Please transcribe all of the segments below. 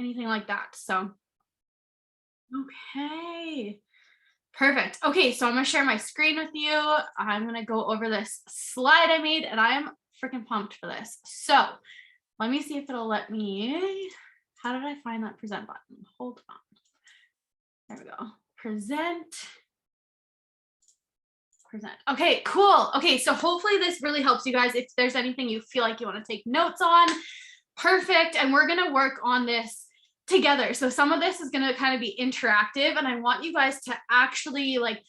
anything like that. So, okay. Perfect. Okay, so I'm gonna share my screen with you. I'm gonna go over this slide I made, and I am freaking pumped for this. So let me see if it'll let me. How did I find that present button? Hold on. There we go. Present. Okay, cool. Okay, so hopefully this really helps you guys. If there's anything you feel like you want to take notes on, perfect. And we're gonna work on this together. So some of this is gonna kind of be interactive, and I want you guys to actually like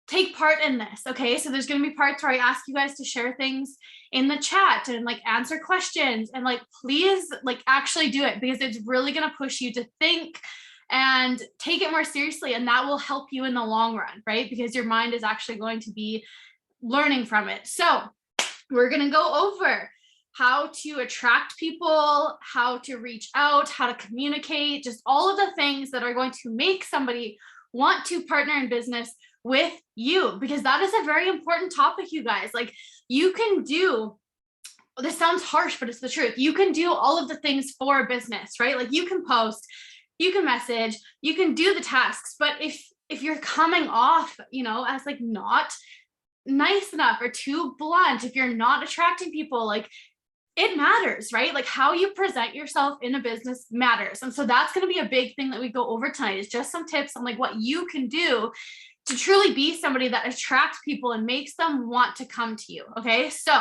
take part in this. Okay, so there's gonna be parts where I ask you guys to share things in the chat and like answer questions, and like please like actually do it, because it's really gonna push you to think and take it more seriously, and that will help you in the long run, right? Because your mind is actually going to be learning from it. So we're gonna go over how to attract people, how to reach out, how to communicate, just all of the things that are going to make somebody want to partner in business with you, because that is a very important topic, you guys. Like, you can do, this sounds harsh, but it's the truth. You can do all of the things for a business, right? Like, you can post, you can message, you can do the tasks, but if you're coming off, you know, as like not nice enough or too blunt, if you're not attracting people, like, it matters, right? Like, how you present yourself in a business matters. And so that's going to be a big thing that we go over tonight, is just some tips on like what you can do to truly be somebody that attracts people and makes them want to come to you. Okay, so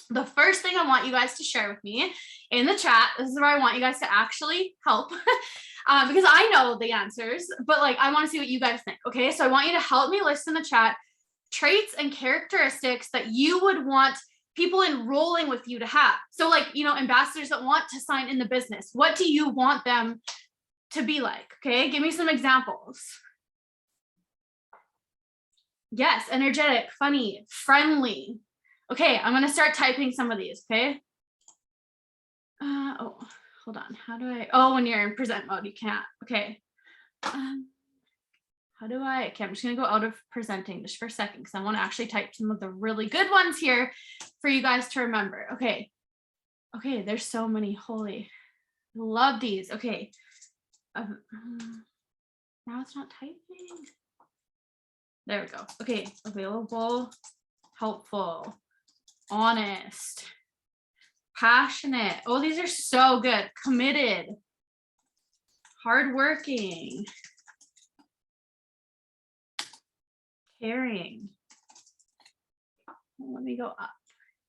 the first thing I want you guys to share with me in the chat, this is where I want you guys to actually help, because I know the answers, but like, I want to see what you guys think. Okay, so I want you to help me list in the chat traits and characteristics that you would want people enrolling with you to have. So like, you know, ambassadors that want to sign in the business, what do you want them to be like? Okay, give me some examples. Yes, energetic, funny, friendly. Okay, I'm gonna start typing some of these, okay? Oh, hold on, how do I, oh, when you're in present mode, you can't, okay. How do I, okay, I'm just gonna go out of presenting just for a second, because I wanna actually type some of the really good ones here for you guys to remember. Okay, okay, there's so many, holy, love these. Okay, now it's not typing. There we go. Okay, available, helpful, honest, passionate. Oh, these are so good. Committed, hardworking, caring. Let me go up.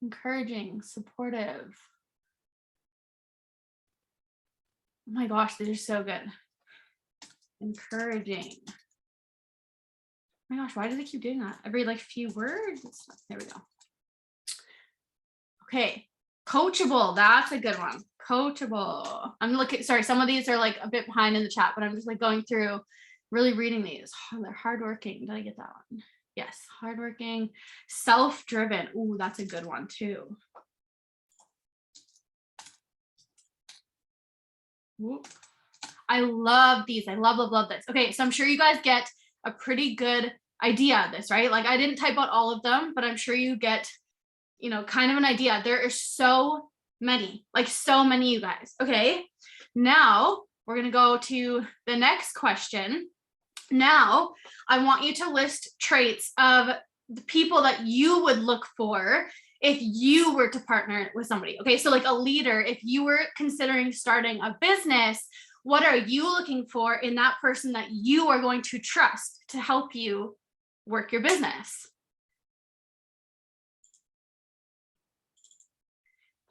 Encouraging, supportive. Oh my gosh, these are so good. Encouraging. Oh my gosh, why do they keep doing that? Every like few words. There we go. Okay, coachable. That's a good one. Coachable. I'm looking, sorry, some of these are like a bit behind in the chat, but I'm just like going through, really reading these. Oh, they're hardworking. Did I get that one? Yes, hardworking. Self-driven. Ooh, that's a good one too. Whoop. I love these. I love this. Okay, so I'm sure you guys get a pretty good idea of this, right? Like, I didn't type out all of them, but I'm sure you get, you know, kind of an idea. There are so many, like so many, you guys. Okay, now we're gonna go to the next question. Now I want you to list traits of the people that you would look for if you were to partner with somebody. Okay, so like a leader, if you were considering starting a business, what are you looking for in that person that you are going to trust to help you work your business?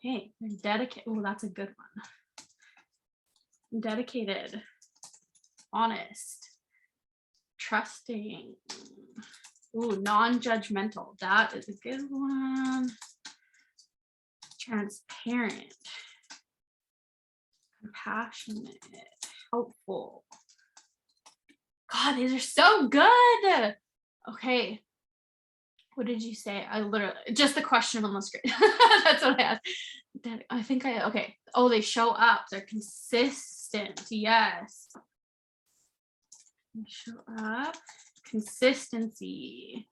Okay, dedicated. Oh, that's a good one. Dedicated, honest, trusting. Ooh, non-judgmental. That is a good one. Transparent, compassionate, helpful. God, these are so good. Okay. What did you say? I literally, just the question on the screen. That's what I asked. I think okay. Oh, they show up. They're consistent. Yes. They show up. Consistency.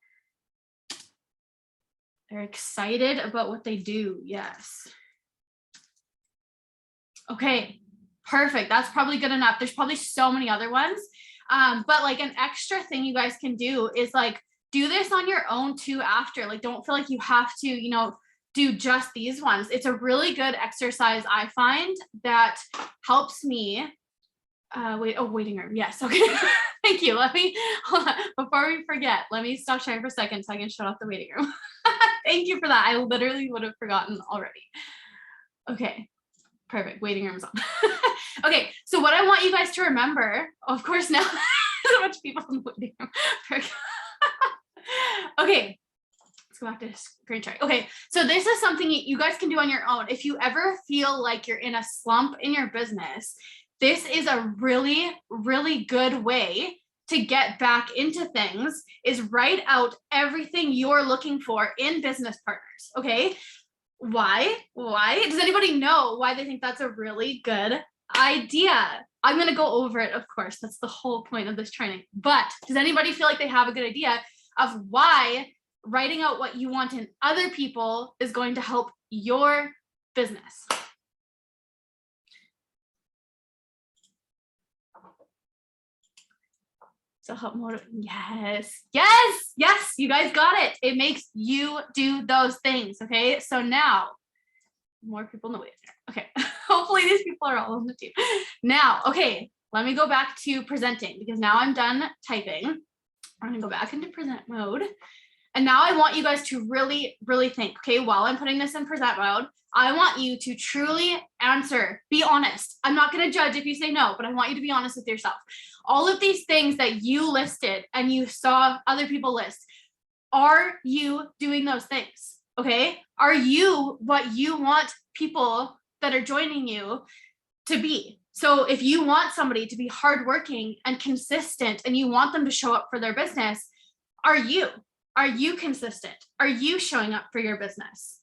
They're excited about what they do. Yes. Okay. Perfect. That's probably good enough. There's probably so many other ones. But like an extra thing you guys can do is like do this on your own too after. Like don't feel like you have to, you know, do just these ones. It's a really good exercise I find that helps me. Waiting room. Yes. Okay. Thank you. Let me, hold on. Before we forget, let me stop sharing for a second so I can shut off the waiting room. Thank you for that. I literally would have forgotten already. Okay. Perfect. Waiting room's on. Okay. So what I want you guys to remember, of course, now so much people in the waiting room. Okay. Let's go back to screen share. Okay. So this is something you guys can do on your own. If you ever feel like you're in a slump in your business, this is a really, really good way to get back into things, is write out everything you're looking for in business partners. Okay. Why? Does anybody know why they think that's a really good idea? I'm going to go over it. Of course, that's the whole point of this training. But does anybody feel like they have a good idea of why writing out what you want in other people is going to help your business? So help motivate. Yes, you guys got it. It makes you do those things. Okay. So now more people in the waiting room. Okay. Hopefully these people are all on the team. Now, okay, let me go back to presenting because now I'm done typing. I'm going to go back into present mode. And now I want you guys to really, really think, okay, while I'm putting this in present mode, I want you to truly answer, be honest. I'm not going to judge if you say no, but I want you to be honest with yourself. All of these things that you listed and you saw other people list, are you doing those things? Okay. Are you what you want people that are joining you to be? So if you want somebody to be hardworking and consistent and you want them to show up for their business, are you consistent? Are you showing up for your business?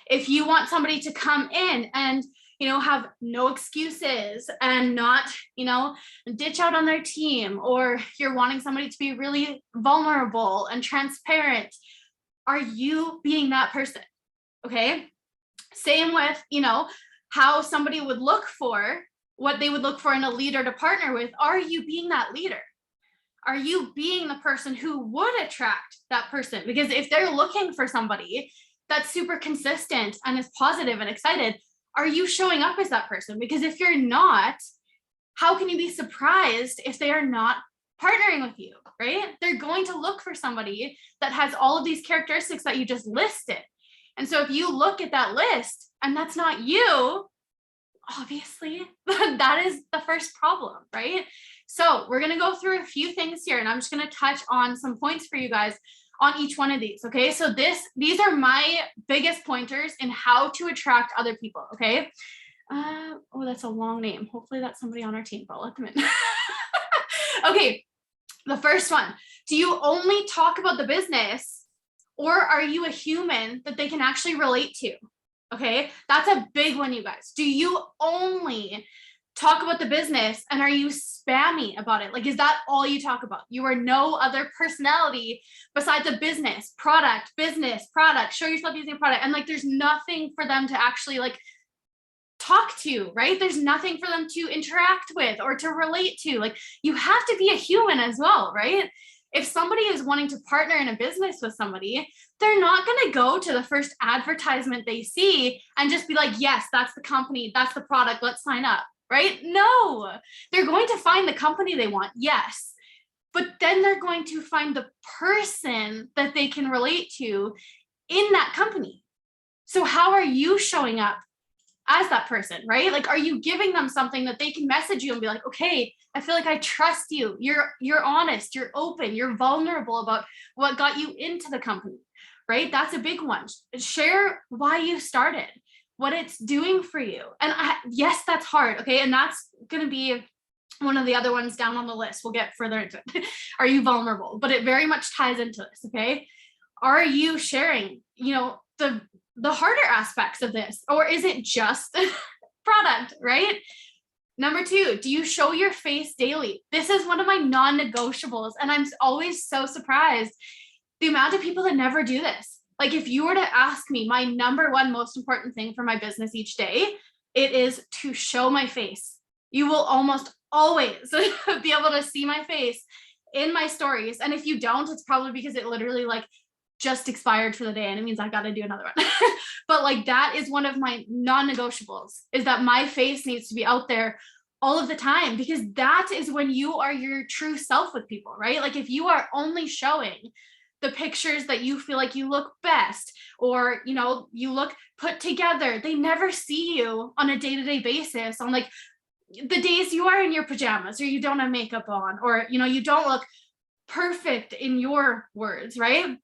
If you want somebody to come in and, you know, have no excuses and not, you know, ditch out on their team, or you're wanting somebody to be really vulnerable and transparent, are you being that person? Okay. Same with, you know, how somebody would look for what they would look for in a leader to partner with. Are you being that leader? Are you being the person who would attract that person? Because if they're looking for somebody that's super consistent and is positive and excited, are you showing up as that person? Because if you're not, how can you be surprised if they are not partnering with you, right? They're going to look for somebody that has all of these characteristics that you just listed. And so if you look at that list and that's not you, obviously that is the first problem, right? So we're going to go through a few things here and I'm just going to touch on some points for you guys on each one of these. Okay. So these are my biggest pointers in how to attract other people. Okay. Oh, that's a long name. Hopefully that's somebody on our team, but I'll let them in. Okay. The first one, do you only talk about the business or are you a human that they can actually relate to? Okay. That's a big one, you guys. Do you only talk about the business and are you spammy about it? Like, is that all you talk about? You are no other personality besides a business, product, show yourself using a product. And like, there's nothing for them to actually like talk to, right? There's nothing for them to interact with or to relate to. Like, you have to be a human as well, right? If somebody is wanting to partner in a business with somebody, they're not going to go to the first advertisement they see and just be like, yes, that's the company, that's the product, let's sign up, right? No, they're going to find the company they want, yes, but then they're going to find the person that they can relate to in that company. So how are you showing up as that person, right? Like, are you giving them something that they can message you and be like, okay, I feel like I trust you. You're honest, you're open, you're vulnerable about what got you into the company, right? That's a big one. Share why you started, what it's doing for you. And yes, that's hard. Okay. And that's going to be one of the other ones down on the list. We'll get further into it. Are you vulnerable? But it very much ties into this. Okay. Are you sharing, you know, the harder aspects of this, or is it just product, right? Number 2, do you show your face daily? This is one of my non-negotiables. And I'm always so surprised the amount of people that never do this. Like, if you were to ask me my number 1 most important thing for my business each day, it is to show my face. You will almost always be able to see my face in my stories. And if you don't, it's probably because it literally like just expired for the day and it means I got to do another one. But like that is one of my non-negotiables, is that my face needs to be out there all of the time, because that is when you are your true self with people, right? Like if you are only showing the pictures that you feel like you look best, or you know, you look put together, they never see you on a day-to-day basis on like the days you are in your pajamas or you don't have makeup on, or you know, you don't look perfect in your words, right?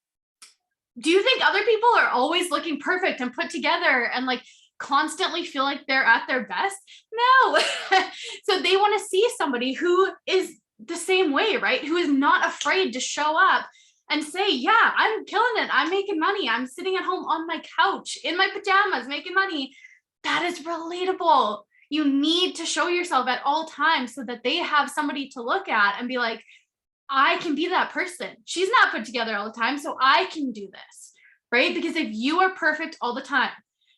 Do you think other people are always looking perfect and put together and like constantly feel like they're at their best? No. So they want to see somebody who is the same way, right? Who is not afraid to show up and say, yeah, I'm killing it. I'm making money. I'm sitting at home on my couch in my pajamas making money. That is relatable. You need to show yourself at all times so that they have somebody to look at and be like, I can be that person. She's not put together all the time, so I can do this, right? Because if you are perfect all the time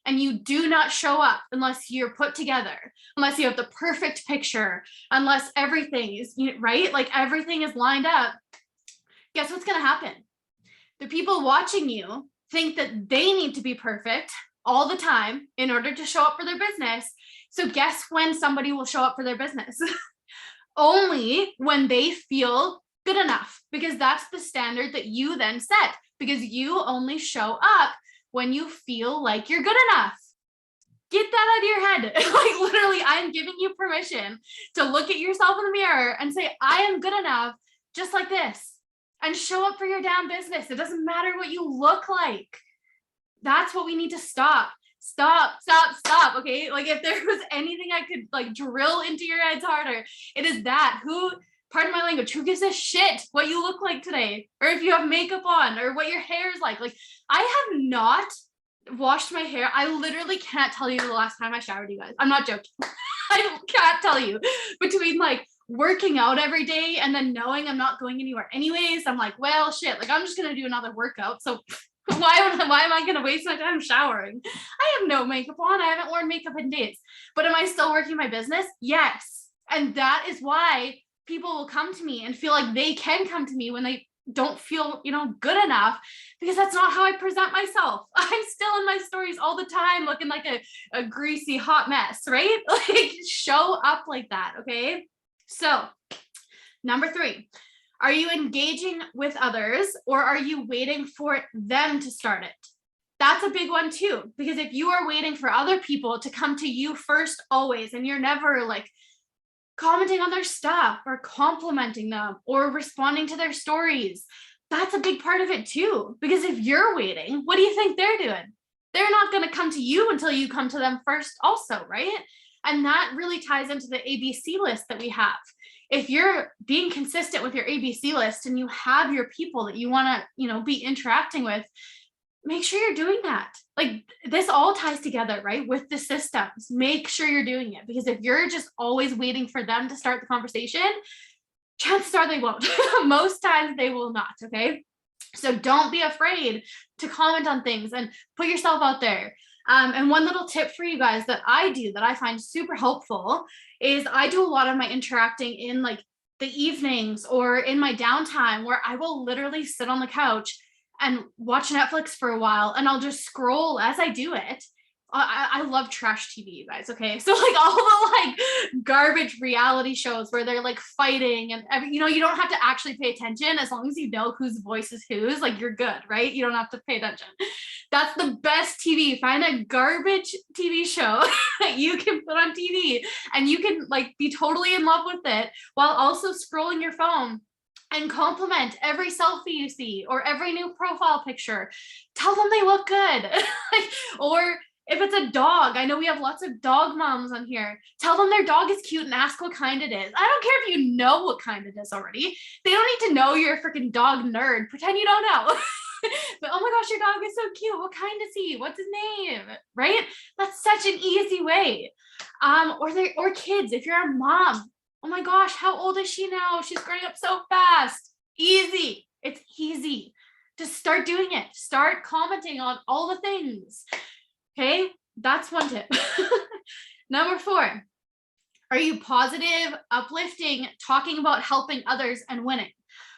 and you do not show up unless you're put together, unless you have the perfect picture, unless everything is, right? Like everything is lined up, guess what's going to happen? The people watching you think that they need to be perfect all the time in order to show up for their business. So guess when somebody will show up for their business? Only when they feel good enough, because that's the standard that you then set, because you only show up when you feel like you're good enough. Get that out of your head. Like literally, I'm giving you permission to look at yourself in the mirror and say, I am good enough, just like this, and show up for your damn business. It doesn't matter what you look like. That's what we need to stop. Stop. Okay. Like if there was anything I could like drill into your heads harder, it is that. Pardon my language, who gives a shit what you look like today? Or if you have makeup on, or what your hair is like. Like I have not washed my hair. I literally can't tell you the last time I showered, you guys. I'm not joking. I can't tell you. Between like working out every day and then knowing I'm not going anywhere anyways, I'm like, well, shit, like I'm just going to do another workout. So why am I going to waste my time showering? I have no makeup on. I haven't worn makeup in days. But am I still working my business? Yes. And that is why people will come to me and feel like they can come to me when they don't feel, good enough, because that's not how I present myself. I'm still in my stories all the time looking like a greasy hot mess, right? Like show up like that. Okay. So number 3, are you engaging with others, or are you waiting for them to start it? That's a big one too, because if you are waiting for other people to come to you first always, and you're never like commenting on their stuff or complimenting them or responding to their stories, that's a big part of it too. Because if you're waiting, what do you think they're doing? They're not going to come to you until you come to them first also, right? And that really ties into the ABC list that we have. If you're being consistent with your ABC list and you have your people that you want to, be interacting with, make sure you're doing that. Like this all ties together, right? With the systems, make sure you're doing it, because if you're just always waiting for them to start the conversation, chances are they won't. Most times they will not. Okay. So don't be afraid to comment on things and put yourself out there. And one little tip for you guys that I do that I find super helpful is I do a lot of my interacting in like the evenings or in my downtime, where I will literally sit on the couch and watch Netflix for a while, and I'll just scroll as I do it. I love trash TV, you guys. Okay. So like all the like garbage reality shows where they're like fighting and you don't have to actually pay attention, as long as you know whose voice is whose, like you're good, right? You don't have to pay attention. That's the best TV. Find a garbage TV show that you can put on TV and you can like be totally in love with it while also scrolling your phone, and compliment every selfie you see or every new profile picture. Tell them they look good. Or if it's a dog, I know we have lots of dog moms on here. Tell them their dog is cute and ask what kind it is. I don't care if you know what kind it is already. They don't need to know you're a freaking dog nerd. Pretend you don't know. But oh my gosh, your dog is so cute. What kind is he? What's his name? Right? That's such an easy way. Or kids, if you're a mom, oh my gosh, how old is she now? She's growing up so fast. Easy. It's easy. Just start doing it. Start commenting on all the things. Okay, that's one tip. Number 4, Are you positive, uplifting, talking about helping others and winning?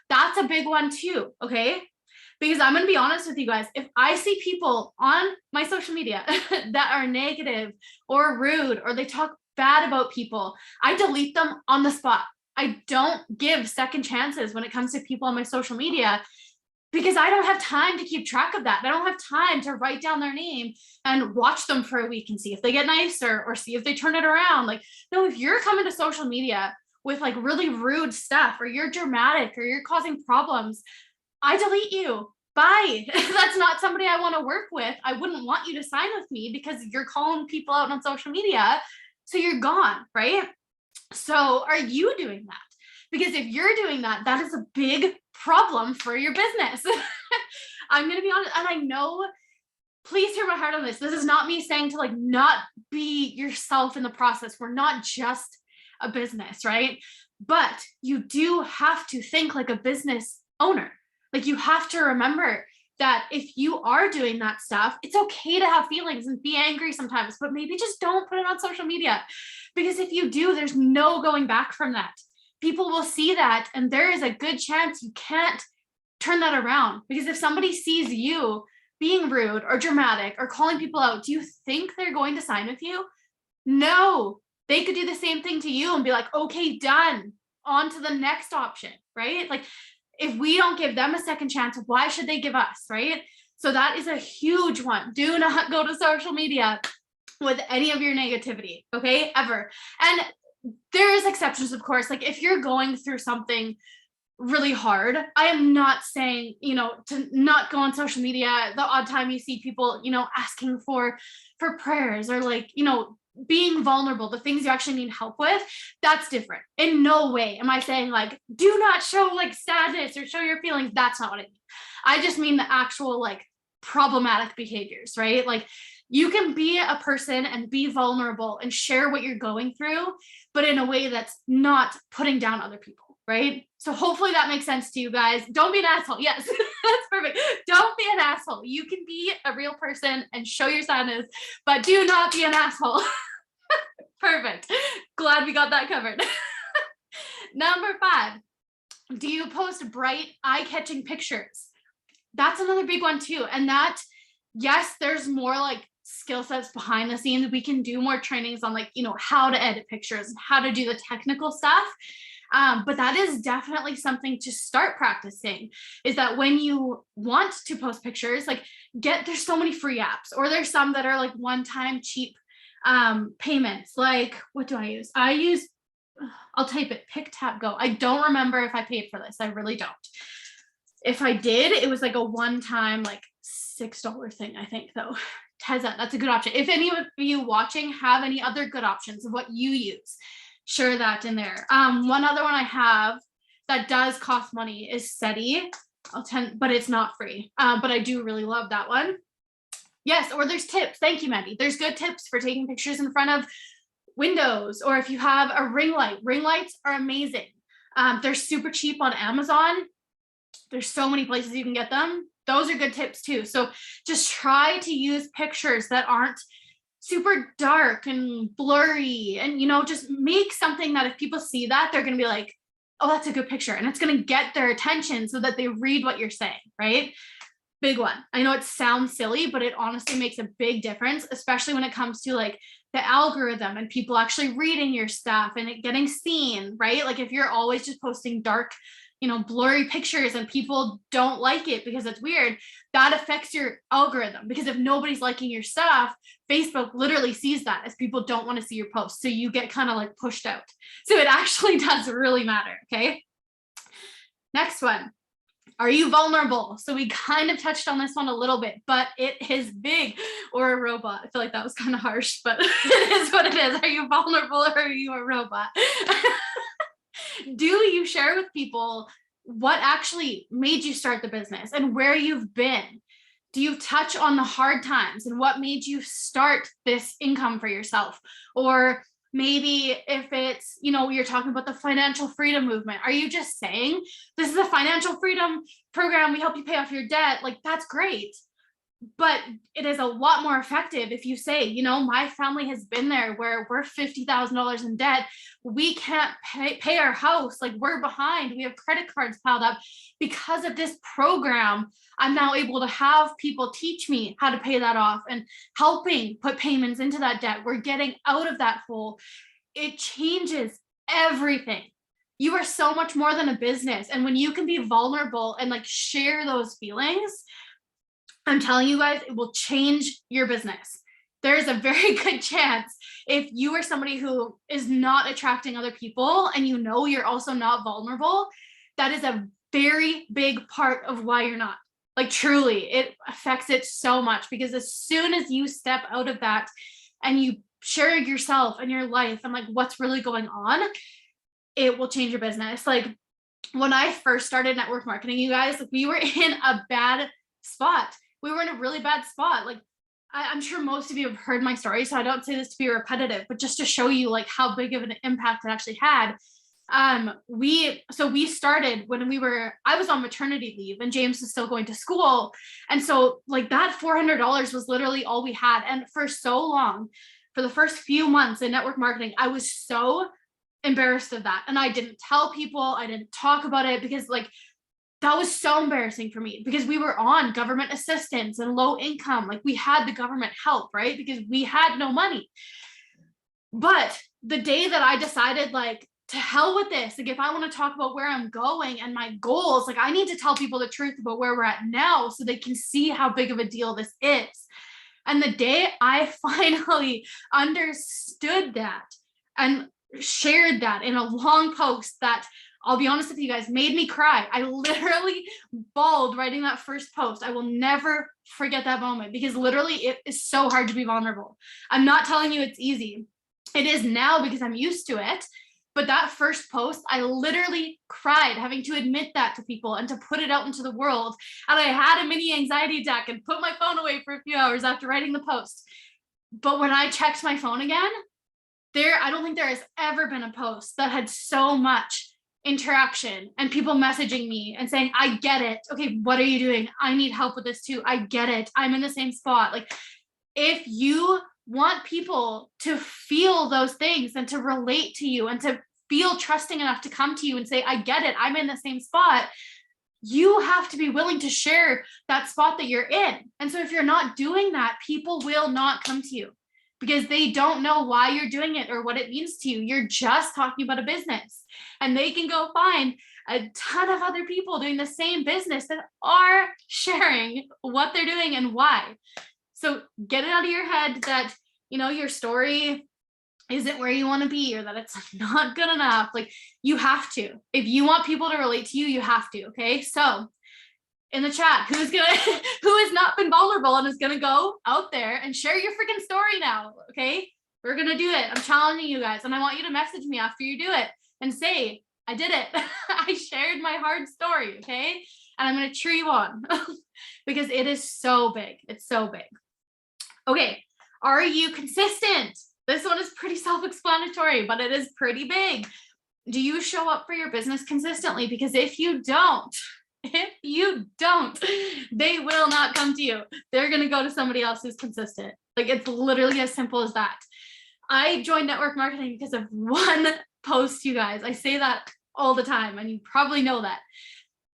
That's a big one too, okay? Because I'm going to be honest with you guys, if I see people on my social media that are negative or rude or they talk bad about people, I delete them on the spot. I don't give second chances when it comes to people on my social media because I don't have time to keep track of that. I don't have time to write down their name and watch them for a week and see if they get nicer or see if they turn it around. Like, no, if you're coming to social media with like really rude stuff or you're dramatic or you're causing problems, I delete you. Bye. That's not somebody I want to work with. I wouldn't want you to sign with me because you're calling people out on social media. So you're gone, right? So are you doing that? Because if you're doing that, that is a big problem for your business. I'm going to be honest. And I know, please hear my heart on this. This is not me saying to like not be yourself in the process. We're not just a business, right? But you do have to think like a business owner. Like you have to remember that if you are doing that stuff, it's okay to have feelings and be angry sometimes, but maybe just don't put it on social media. Because if you do, there's no going back from that. People will see that, and there is a good chance you can't turn that around. Because if somebody sees you being rude or dramatic or calling people out, do you think they're going to sign with you? No, they could do the same thing to you and be like, okay, done, on to the next option, right? Like, if we don't give them a second chance, why should they give us, right? So that is a huge one. Do not go to social media with any of your negativity, okay, ever. And there is exceptions, of course. Like if you're going through something really hard, I am not saying, to not go on social media the odd time you see people, asking for prayers or like, being vulnerable, the things you actually need help with, that's different. In no way am I saying like, do not show like sadness or show your feelings. That's not what I mean. I just mean the actual like problematic behaviors, right? Like you can be a person and be vulnerable and share what you're going through, but in a way that's not putting down other people, right? So hopefully that makes sense to you guys. Don't be an asshole. Yes, that's perfect. Don't be an asshole. You can be a real person and show your sadness, but do not be an asshole. Perfect. Glad we got that covered. Number 5, do you post bright, eye-catching pictures? That's another big one too. And that, yes, there's more like skill sets behind the scenes. We can do more trainings on like, how to edit pictures and how to do the technical stuff. But that is definitely something to start practicing, is that when you want to post pictures, like there's so many free apps, or there's some that are like one-time cheap payments. Like, what do I use? I'll type it, Pick Tap Go. I don't remember if I paid for this. I really don't. If I did, it was like a one-time like $6 thing, I think, though. Teza, that's a good option. If any of you watching have any other good options of what you use, share that in there. One other one I have that does cost money is SETI. But it's not free. But I do really love that one. Yes, or there's tips. Thank you, Mandy. There's good tips for taking pictures in front of windows, or if you have a ring light. Ring lights are amazing. They're super cheap on Amazon. There's so many places you can get them. Those are good tips too. So just try to use pictures that aren't super dark and blurry, and just make something that if people see that, they're going to be like, oh, that's a good picture, and it's going to get their attention so that they read what you're saying, right? Big one. I know it sounds silly, but it honestly makes a big difference, especially when it comes to like the algorithm and people actually reading your stuff and it getting seen, right? Like if you're always just posting dark, blurry pictures and people don't like it because it's weird, that affects your algorithm, because if nobody's liking your stuff, Facebook literally sees that as people don't want to see your posts. So you get kind of like pushed out. So it actually does really matter. Okay. Next one. Are you vulnerable? So we kind of touched on this one a little bit, but it is big. Or a robot. I feel like that was kind of harsh, but it is what it is. Are you vulnerable or are you a robot? Do you share with people what actually made you start the business and where you've been? Do you touch on the hard times and what made you start this income for yourself? Or maybe if it's, you're talking about the financial freedom movement, are you just saying, this is a financial freedom program, we help you pay off your debt? Like, that's great. But it is a lot more effective if you say, you know, my family has been there where we're $50,000 in debt. We can't pay our house. Like, we're behind. We have credit cards piled up. Because of this program, I'm now able to have people teach me how to pay that off and helping put payments into that debt. We're getting out of that hole. It changes everything. You are so much more than a business. And when you can be vulnerable and like share those feelings, I'm telling you guys, it will change your business. There's a very good chance if you are somebody who is not attracting other people and you know you're also not vulnerable, that is a very big part of why you're not. Like, truly, it affects it so much, because as soon as you step out of that and you share yourself and your life and like what's really going on, it will change your business. Like, when I first started network marketing, you guys, we were in a bad spot. We were in a really bad spot. Like, I'm sure most of you have heard my story, so I don't say this to be repetitive, but just to show you like how big of an impact it actually had. We started when I was on maternity leave and James was still going to school. And so like that $400 was literally all we had. And for so long, for the first few months in network marketing, I was so embarrassed of that. And I didn't tell people, I didn't talk about it, because like, that was so embarrassing for me, because we were on government assistance and low income. Like, we had the government help, right? Because we had no money. But the day that I decided, like, to hell with this, like, if I want to talk about where I'm going and my goals, like, I need to tell people the truth about where we're at now so they can see how big of a deal this is. And the day I finally understood that and shared that in a long post that, I'll be honest with you guys, made me cry. I literally bawled writing that first post. I will never forget that moment, because literally it is so hard to be vulnerable. I'm not telling you it's easy. It is now, because I'm used to it. But that first post, I literally cried having to admit that to people and to put it out into the world. And I had a mini anxiety attack and put my phone away for a few hours after writing the post. But when I checked my phone again, I don't think there has ever been a post that had so much interaction and people messaging me and saying, I get it. Okay, what are you doing? I need help with this too. I get it. I'm in the same spot. Like, if you want people to feel those things and to relate to you and to feel trusting enough to come to you and say, I get it, I'm in the same spot, you have to be willing to share that spot that you're in. And so if you're not doing that, people will not come to you, because they don't know why you're doing it or what it means to you. You're just talking about a business, and they can go find a ton of other people doing the same business that are sharing what they're doing and why. So get it out of your head that, you know, your story isn't where you want to be, or that it's not good enough. Like, you have to. If you want people to relate to you, you have to. Okay. So in the chat, who has not been vulnerable and is gonna go out there and share your freaking story now? Okay, we're gonna do it. I'm challenging you guys, and I want you to message me after you do it and say, I did it. I shared my hard story. Okay, and I'm gonna cheer you on because it is so big. It's so big. Okay, are you consistent? This one is pretty self-explanatory, but it is pretty big. Do you show up for your business consistently? Because if you don't, they will not come to you. They're going to go to somebody else who's consistent. Like, it's literally as simple as that. I joined network marketing because of one post, you guys. I say that all the time, and you probably know that.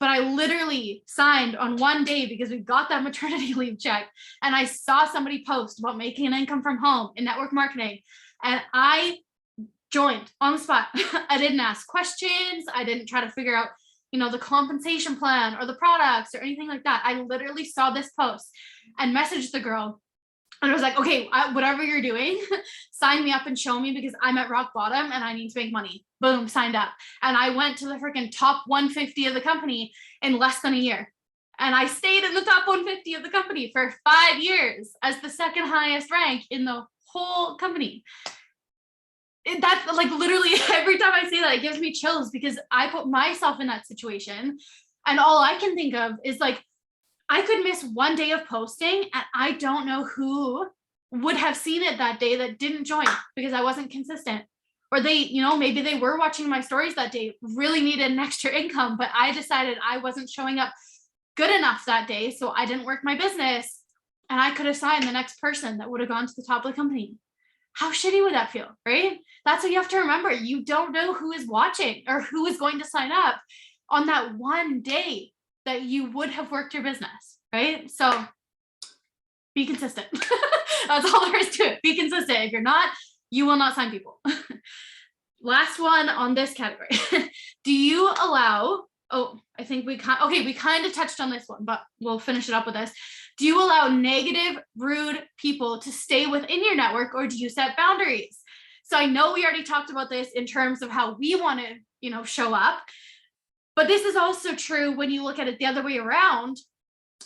But I literally signed on one day because we got that maternity leave check, and I saw somebody post about making an income from home in network marketing, and I joined on the spot. I didn't ask questions. I didn't try to figure out, you know, the compensation plan or the products or anything like that. I literally saw this post and messaged the girl, and I was like, okay, whatever you're doing, sign me up and show me, because I'm at rock bottom and I need to make money. Boom, signed up. And I went to the freaking top 150 of the company in less than a year. And I stayed in the top 150 of the company for 5 years as the second highest rank in the whole company. That's like, literally every time I say that, it gives me chills, because I put myself in that situation, and all I can think of is like, I could miss one day of posting and I don't know who would have seen it that day that didn't join because I wasn't consistent. Or they, you know, maybe they were watching my stories that day, really needed an extra income, but I decided I wasn't showing up good enough that day, so I didn't work my business. and I could assign the next person that would have gone to the top of the company. How shitty would that feel, right? That's what you have to remember. You don't know who is watching or who is going to sign up on that one day that you would have worked your business, right? So be consistent. That's all there is to it. Be consistent. If you're not, you will not sign people. Last one on this category. Do you allow, I think we kind of touched on this one, but we'll finish it up with this. Do you allow negative, rude people to stay within your network, or do you set boundaries? So I know we already talked about this in terms of how we want to, show up, but this is also true when you look at it the other way around.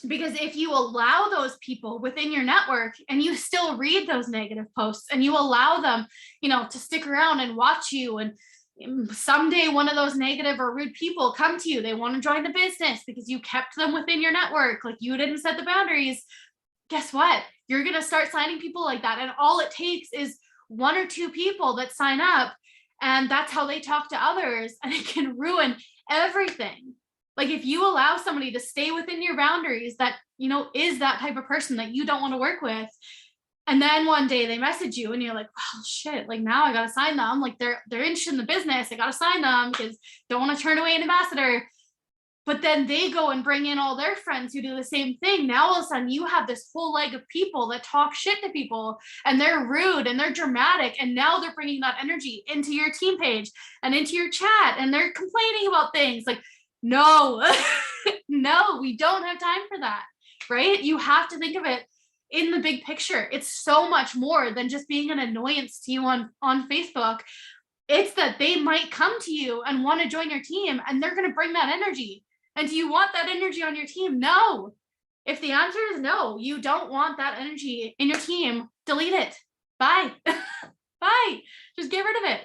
Because if you allow those people within your network and you still read those negative posts and you allow them, to stick around and watch you, and someday one of those negative or rude people come to you, they want to join the business because you kept them within your network, like you didn't set the boundaries. Guess what? You're going to start signing people like that. And all it takes is one or two people that sign up, and that's how they talk to others, and it can ruin everything. Like if you allow somebody to stay within your boundaries that, is that type of person that you don't want to work with, and then one day they message you and you're like, well, shit, like now I got to sign them. Like they're interested in the business. I got to sign them because don't want to turn away an ambassador. But then they go and bring in all their friends who do the same thing. Now all of a sudden you have this whole leg of people that talk shit to people, and they're rude and they're dramatic. And now they're bringing that energy into your team page and into your chat, and they're complaining about things like, no, no, we don't have time for that, right? You have to think of it in the big picture. It's so much more than just being an annoyance to you on Facebook. It's that they might come to you and want to join your team, and they're going to bring that energy. And do you want that energy on your team? No. If the answer is no, you don't want that energy in your team, delete it. Bye. Bye. Just get rid of it.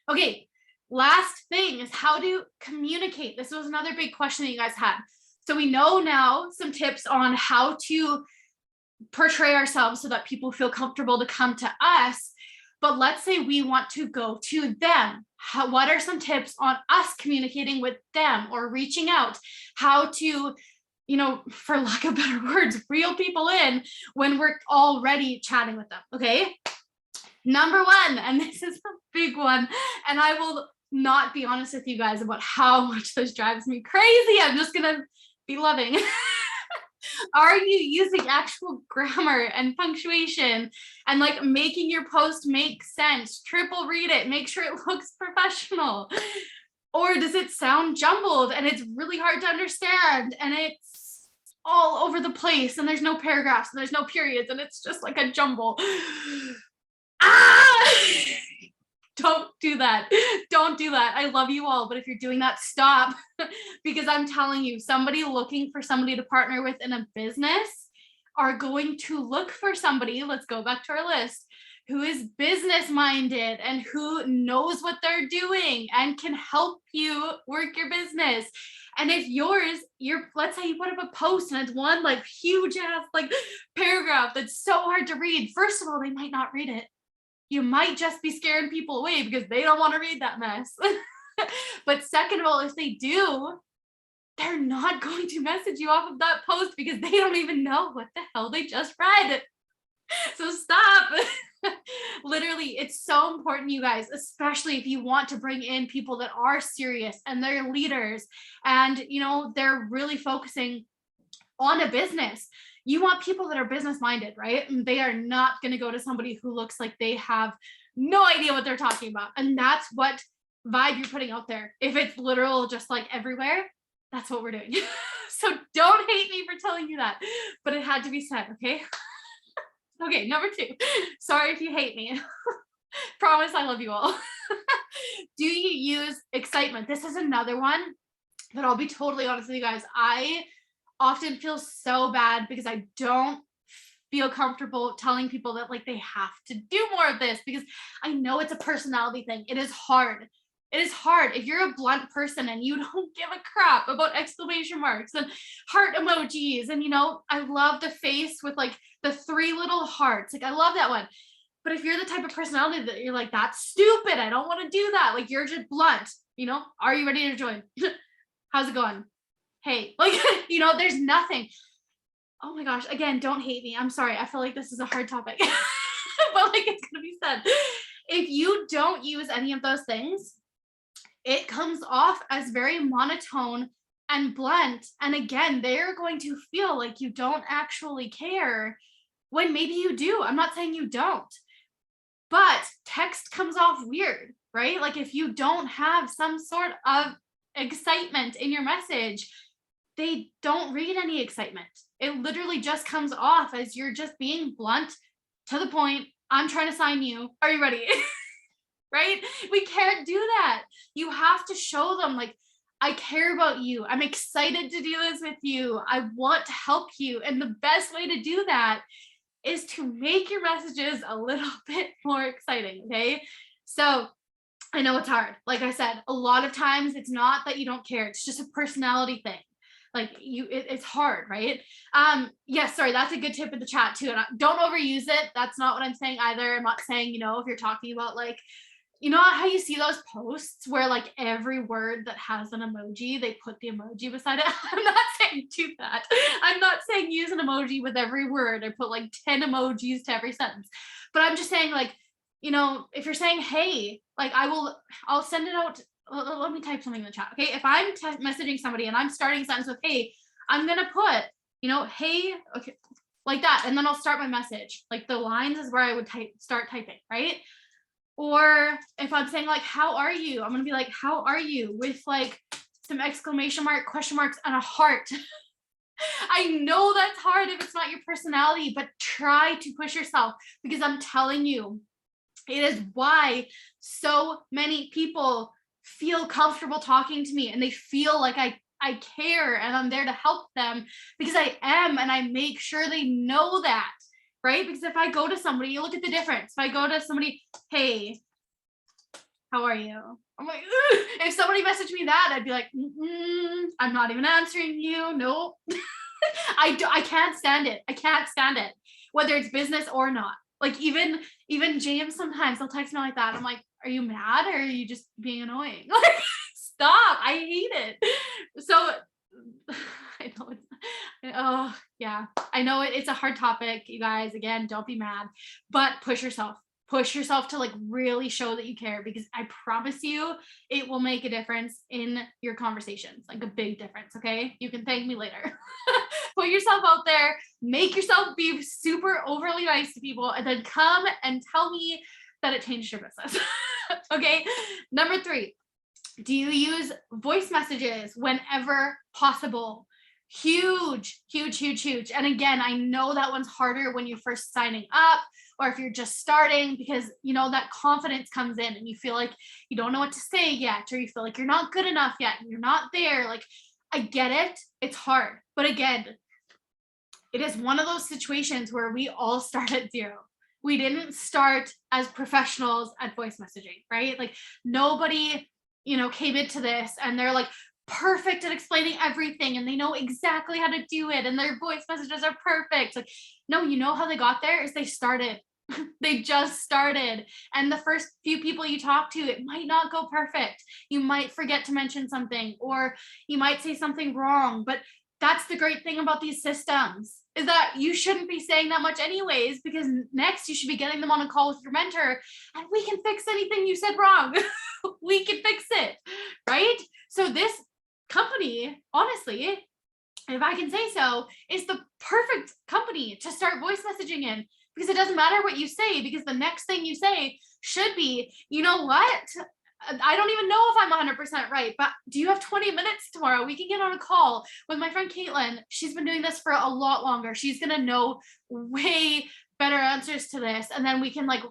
Okay. Last thing is how to communicate. This was another big question that you guys had. So we know now some tips on how to portray ourselves so that people feel comfortable to come to us. But let's say we want to go to them. What are some tips on us communicating with them or reaching out? How to, for lack of better words, reel people in when we're already chatting with them. Okay. Number one, and this is a big one, and I will not be honest with you guys about how much this drives me crazy. I'm just going to be loving. Are you using actual grammar and punctuation and like making your post make sense? Triple read it, make sure it looks professional. Or does it sound jumbled and it's really hard to understand and it's all over the place and there's no paragraphs and there's no periods and it's just like a jumble? Don't do that. Don't do that. I love you all, but if you're doing that, stop. Because I'm telling you, somebody looking for somebody to partner with in a business are going to look for somebody, let's go back to our list, who is business minded and who knows what they're doing and can help you work your business. And if let's say you put up a post and it's one like huge ass like paragraph that's so hard to read. First of all, they might not read it. You might just be scaring people away because they don't want to read that mess. But second of all, if they do, they're not going to message you off of that post because they don't even know what the hell they just read. So stop. Literally, it's so important, you guys, especially if you want to bring in people that are serious and they're leaders and, they're really focusing on a business. You want people that are business minded, right? And they are not going to go to somebody who looks like they have no idea what they're talking about. And that's what vibe you're putting out there. If it's literal, just like everywhere, that's what we're doing. So don't hate me for telling you that, but it had to be said. Okay. Okay. Number 2, sorry if you hate me. Promise I love you all. Do you use excitement? This is another one that I'll be totally honest with you guys. I often feel so bad because I don't feel comfortable telling people that like they have to do more of this because I know it's a personality thing. It is hard. It is hard. If you're a blunt person and you don't give a crap about exclamation marks and heart emojis and I love the face with like the 3 little hearts. Like I love that one. But if you're the type of personality that you're like, that's stupid, I don't want to do that. Like you're just blunt, are you ready to join? How's it going? Hey, like, there's nothing. oh my gosh, again, don't hate me. I'm sorry. I feel like this is a hard topic, but like it's gonna be said. If you don't use any of those things, it comes off as very monotone and blunt. And again, they're going to feel like you don't actually care when maybe you do. I'm not saying you don't, but text comes off weird, right? Like if you don't have some sort of excitement in your message, they don't read any excitement. It literally just comes off as you're just being blunt to the point. I'm trying to sign you. Are you ready? Right? We can't do that. You have to show them, like, I care about you. I'm excited to do this with you. I want to help you. And the best way to do that is to make your messages a little bit more exciting. Okay. So I know it's hard. Like I said, a lot of times it's not that you don't care, it's just a personality thing. Like it's hard, right? Yes, sorry, that's a good tip in the chat too. And don't overuse it. That's not what I'm saying either. I'm not saying, if you're talking about like, how you see those posts where like every word that has an emoji, they put the emoji beside it. I'm not saying do that. I'm not saying use an emoji with every word or put like 10 emojis to every sentence. But I'm just saying like, if you're saying, hey, like I'll send it out. Let me type something in the chat. Okay. If I'm messaging somebody and I'm starting a sentence with, hey, I'm going to put, hey, okay, like that. And then I'll start my message. Like the lines is where I would start typing, right? Or if I'm saying like, how are you? I'm going to be like, how are you? With like some exclamation mark, question marks, and a heart. I know that's hard if it's not your personality, but try to push yourself, because I'm telling you, it is why so many people feel comfortable talking to me and they feel like I care and I'm there to help them, because I am, and I make sure they know that, right? Because if I go to somebody, you look at the difference. If I go to somebody, hey, how are you? I'm like, ugh. If somebody messaged me that, I'd be like, I'm not even answering you. Nope. I can't stand it. I can't stand it, whether it's business or not. Like even James, sometimes they'll text me like that. I'm like, are you mad or are you just being annoying? Like, stop. I hate it. So I know oh yeah, I know it's a hard topic, you guys. Again, don't be mad, but push yourself to like really show that you care, because I promise you it will make a difference in your conversations, like a big difference. Okay, you can thank me later. Put yourself out there, make yourself be super overly nice to people, and then come and tell me that it changed your business. Okay, number 3, do you use voice messages whenever possible? Huge, huge, huge, huge. And again, I know that one's harder when you're first signing up, or if you're just starting, because that confidence comes in and you feel like you don't know what to say yet, or you feel like you're not good enough yet, and you're not there. Like, I get it. It's hard. But again, it is one of those situations where we all start at zero. We didn't start as professionals at voice messaging, right? Like nobody, came into this and they're like perfect at explaining everything and they know exactly how to do it and their voice messages are perfect. Like, no, how they got there is they started. They just started. And the first few people you talk to, it might not go perfect. You might forget to mention something, or you might say something wrong. But that's the great thing about these systems, is that you shouldn't be saying that much anyways, because next you should be getting them on a call with your mentor and we can fix anything you said wrong. We can fix it, right? So this company, honestly, if I can say so, is the perfect company to start voice messaging in, because it doesn't matter what you say, because the next thing you say should be, you know what? I don't even know if I'm 100% right, but do you have 20 minutes tomorrow? We can get on a call with my friend Caitlin. She's been doing this for a lot longer. She's going to know way better answers to this. And then we can like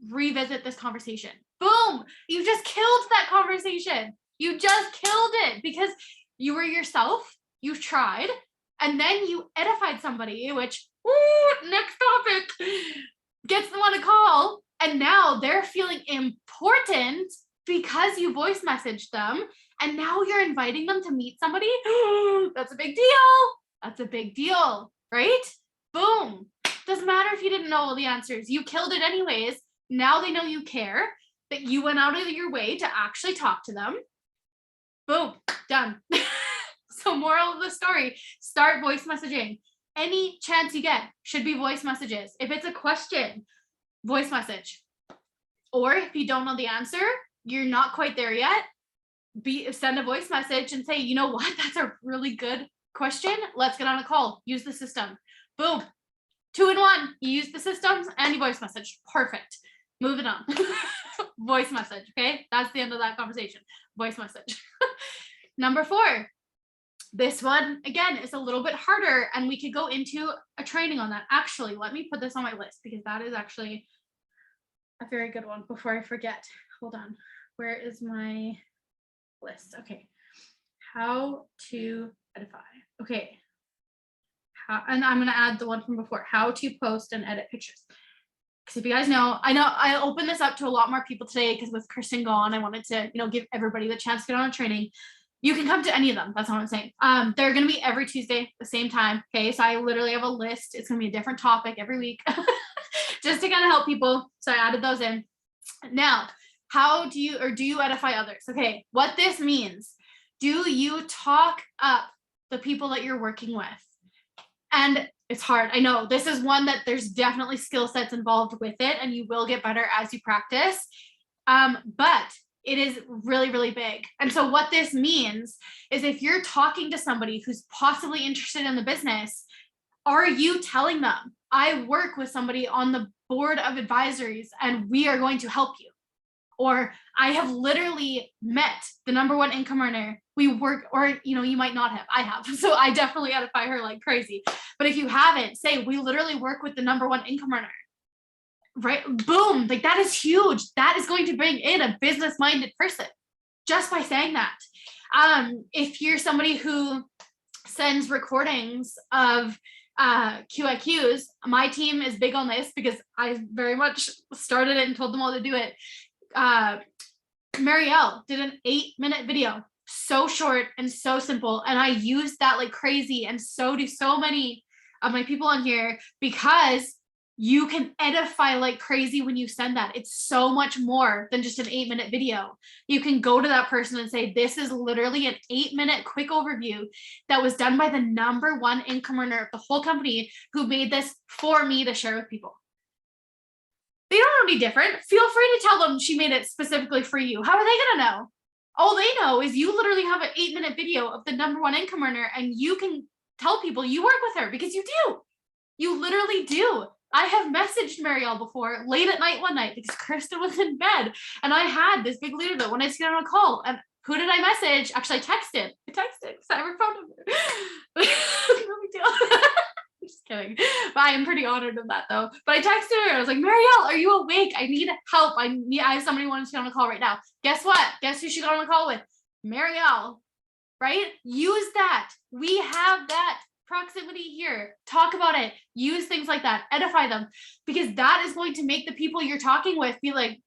revisit this conversation. Boom. You just killed that conversation. You just killed it, because you were yourself. You tried, and then you edified somebody, which, next topic, gets them on a call. And now they're feeling important because you voice messaged them, and now you're inviting them to meet somebody. That's a big deal. That's a big deal, right? Boom. Doesn't matter if you didn't know all the answers. You killed it anyways. Now they know you care, that you went out of your way to actually talk to them. Boom. Done. So moral of the story, start voice messaging. any chance you get. Should be voice messages. If it's a question, voice message. Or if you don't know the answer, you're not quite there yet, send a voice message and say, you know what, that's a really good question. Let's get on a call. Use the system. Boom. 2 in 1. You use the systems and you voice message. Perfect. Moving on. Voice message. Okay. That's the end of that conversation. Voice message. Number 4. This one, again, is a little bit harder and we could go into a training on that. Actually, let me put this on my list because that is actually a very good one before I forget. Hold on. Where is my list? Okay. How to edify. Okay. And I'm going to add the one from before. How to post and edit pictures. Because if you guys know, I know I opened this up to a lot more people today because with Kristen gone, I wanted to, give everybody the chance to get on a training. You can come to any of them. That's what I'm saying. They're going to be every Tuesday, the same time. Okay. So I literally have a list. It's going to be a different topic every week just to kind of help people. So I added those in. Now, how do you edify others? Okay. What this means, do you talk up the people that you're working with? And it's hard. I know this is one that there's definitely skill sets involved with it, and you will get better as you practice. But it is really, really big. And so what this means is if you're talking to somebody who's possibly interested in the business, are you telling them, I work with somebody on the board of advisories and we are going to help you? Or I have literally met the #1 income earner. We work, or, you might not have, I have. So I definitely edify her like crazy. But if you haven't, say, we literally work with the #1 income earner, right? Boom. Like that is huge. That is going to bring in a business-minded person just by saying that. If you're somebody who sends recordings of QIQs, my team is big on this because I very much started it and told them all to do it. Marielle did an 8-minute video, so short and so simple. And I used that like crazy. And so do so many of my people on here because you can edify like crazy when you send that. It's so much more than just an 8-minute video. You can go to that person and say, this is literally an 8-minute quick overview that was done by the #1 income earner of the whole company who made this for me to share with people. They don't know any different. Feel free to tell them she made it specifically for you. How are they going to know? All they know is you literally have an 8-minute video of the #1 income earner and you can tell people you work with her because you do. You literally do. I have messaged Marielle before late at night one night because Kristen was in bed and I had this big leader that wanted to get on a call. And who did I message? Actually, I texted because I have her phone number. No big deal. Just kidding. But I am pretty honored of that though. But I texted her. I was like, Marielle, are you awake? I need help. I have somebody wanting to get on a call right now. Guess what? Guess who she got on a call with? Marielle. Right? Use that. We have that proximity here. Talk about it. Use things like that. Edify them. Because that is going to make the people you're talking with be like,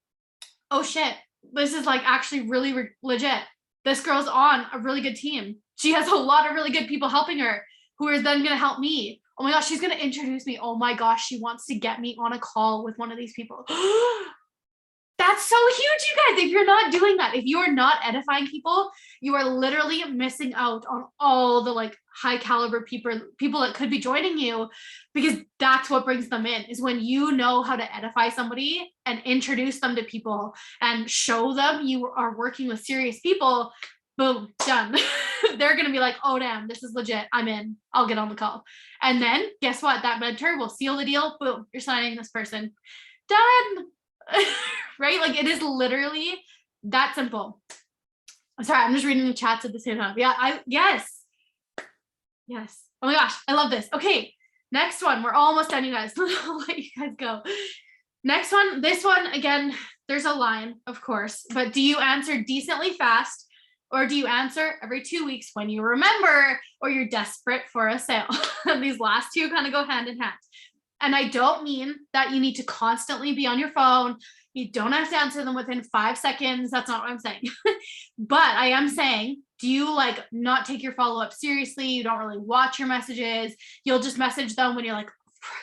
oh shit, this is like actually really legit. This girl's on a really good team. She has a lot of really good people helping her who are then going to help me. Oh my gosh, she's going to introduce me. Oh my gosh, she wants to get me on a call with one of these people. That's so huge, you guys. If you're not doing that, if you are not edifying people, you are literally missing out on all the like high caliber people that could be joining you, because that's what brings them in, is when you know how to edify somebody and introduce them to people and show them you are working with serious people. Boom, done. They're going to be like, oh, damn, this is legit. I'm in. I'll get on the call. And then guess what? That mentor will seal the deal. Boom, you're signing this person. Done. Right? Like it is literally that simple. I'm sorry, I'm just reading the chats at the same time. Yeah, yes. Yes. Oh my gosh, I love this. Okay, next one. We're almost done, you guys. I'll let you guys go. Next one. This one, again, there's a line, of course, but do you answer decently fast? Or do you answer every 2 weeks when you remember, or you're desperate for a sale? These last two kind of go hand in hand. And I don't mean that you need to constantly be on your phone. You don't have to answer them within 5 seconds. That's not what I'm saying. But I am saying, do you like not take your follow-up seriously? You don't really watch your messages. You'll just message them when you're like,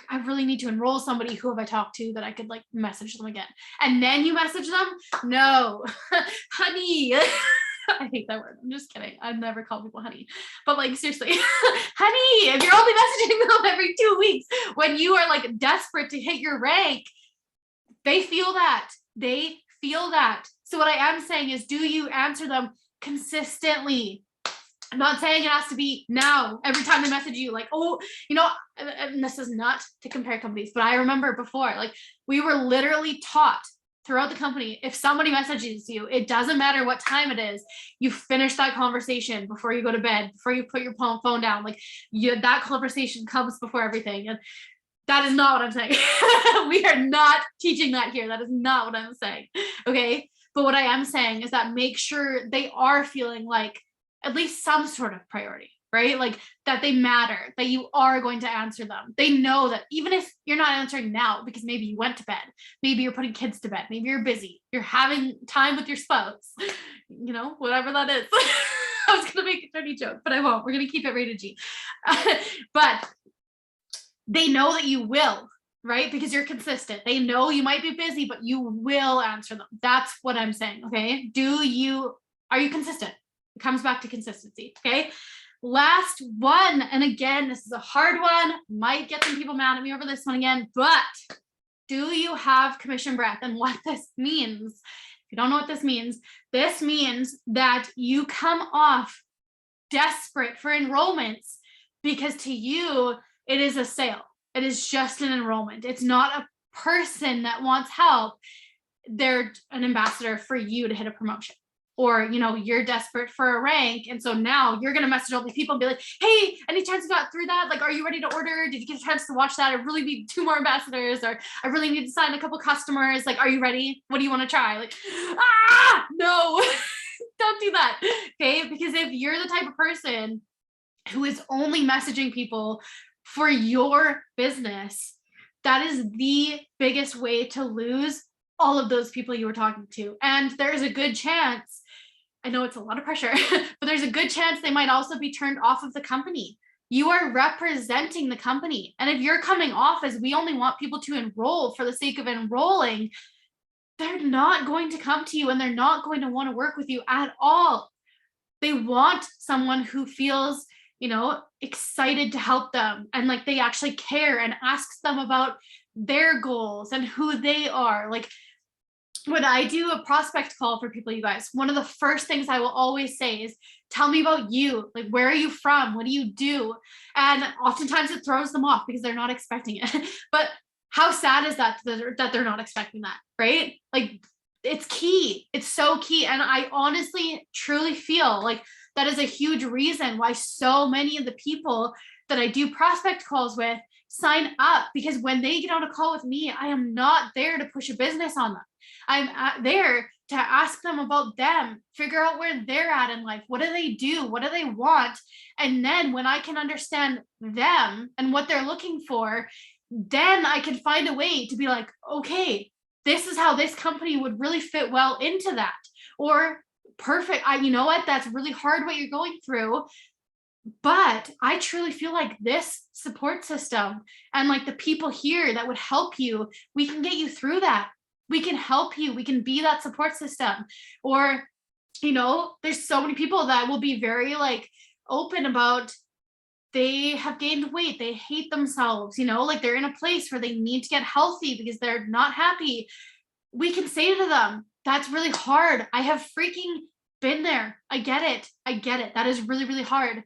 I really need to enroll somebody. Who have I talked to that I could like message them again? And then you message them? No, honey, I hate that word. I'm just kidding. I've never called people honey. But like seriously, honey, if you're only messaging them every 2 weeks when you are like desperate to hit your rank, they feel that. They feel that. So what I am saying is, do you answer them consistently? I'm not saying it has to be now every time they message you, like, oh, and this is not to compare companies, but I remember before, like, we were literally taught throughout the company, if somebody messages you, it doesn't matter what time it is, you finish that conversation before you go to bed, before you put your phone down. Like, that conversation comes before everything. And that is not what I'm saying. We are not teaching that here. That is not what I'm saying. Okay. But what I am saying is that make sure they are feeling like at least some sort of priority, right? Like that they matter, that you are going to answer them. They know that even if you're not answering now, because maybe you went to bed, maybe you're putting kids to bed, maybe you're busy, you're having time with your spouse, whatever that is. I was going to make a dirty joke, but I won't. We're going to keep it rated G. But they know that you will, right? Because you're consistent. They know you might be busy, but you will answer them. That's what I'm saying. Okay. Are you consistent? It comes back to consistency. Okay. Last one. And again, this is a hard one. Might get some people mad at me over this one again, but do you have commission breath? And what this means, if you don't know what this means that you come off desperate for enrollments because to you, it is a sale. It is just an enrollment. It's not a person that wants help. They're an ambassador for you to hit a promotion. Or, you're desperate for a rank. And so now you're going to message all these people and be like, hey, any chance you got through that? Like, are you ready to order? Did you get a chance to watch that? I really need 2 more ambassadors, or I really need to sign a couple customers. Like, are you ready? What do you want to try? Like, no, don't do that. Okay. Because if you're the type of person who is only messaging people for your business, that is the biggest way to lose all of those people you were talking to. And there's a good chance, I know it's a lot of pressure, but there's a good chance they might also be turned off of the company. You are representing the company. And if you're coming off as we only want people to enroll for the sake of enrolling, they're not going to come to you and they're not going to want to work with you at all. They want someone who feels excited to help them and like they actually care and asks them about their goals and who they are. Like when I do a prospect call for people, you guys, one of the first things I will always say is, tell me about you. Like, where are you from? What do you do? And oftentimes it throws them off because they're not expecting it. But how sad is that they're not expecting that, right? Like, it's key. It's so key. And I honestly, truly feel like that is a huge reason why so many of the people that I do prospect calls with sign up, because when they get on a call with me, I am not there to push a business on them. I'm there to ask them about them, figure out where they're at in life. What do they do? What do they want? And then when I can understand them and what they're looking for, then I can find a way to be like, okay, this is how this company would really fit well into that. Or perfect. You know what? That's really hard what you're going through. But I truly feel like this support system and like the people here that would help you, we can get you through that. We can help you. We can be that support system. Or, there's so many people that will be very like open about they have gained weight. They hate themselves, like they're in a place where they need to get healthy because they're not happy. We can say to them, that's really hard. I have freaking been there. I get it. That is really, really hard.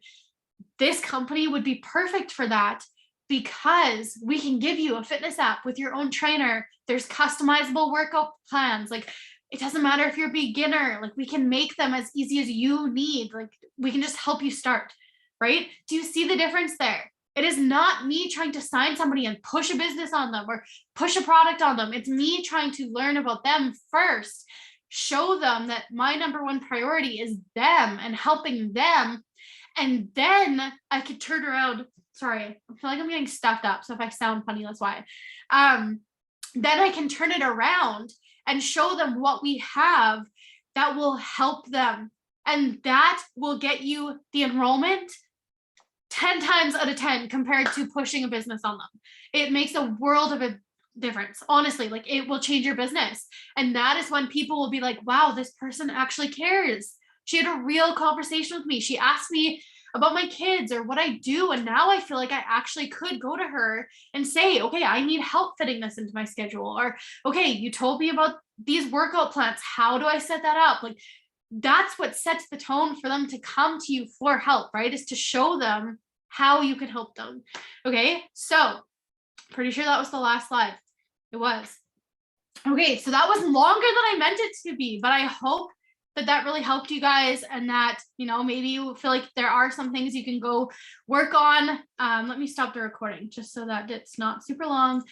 This company would be perfect for that because we can give you a fitness app with your own trainer. There's customizable workout plans. Like, it doesn't matter if you're a beginner, like we can make them as easy as you need. Like, we can just help you start, right? Do you see the difference there? It is not me trying to sign somebody and push a business on them or push a product on them. It's me trying to learn about them first, show them that my number one priority is them and helping them. And then I could turn around. Sorry, I feel like I'm getting stuffed up. So if I sound funny, that's why. Then I can turn it around and show them what we have that will help them. And that will get you the enrollment 10 times out of 10 compared to pushing a business on them. It makes a world of a difference. Honestly, like it will change your business. And that is when people will be like, wow, this person actually cares. She had a real conversation with me. She asked me about my kids or what I do. And now I feel like I actually could go to her and say, okay, I need help fitting this into my schedule. Or, okay, you told me about these workout plans. How do I set that up? Like, that's what sets the tone for them to come to you for help, right? Is to show them how you can help them. Okay, so pretty sure that was the last slide. It was. Okay, so that was longer than I meant it to be, but I hope that that really helped you guys, and that, you know, maybe you feel like there are some things you can go work on. Let me stop the recording just so that it's not super long.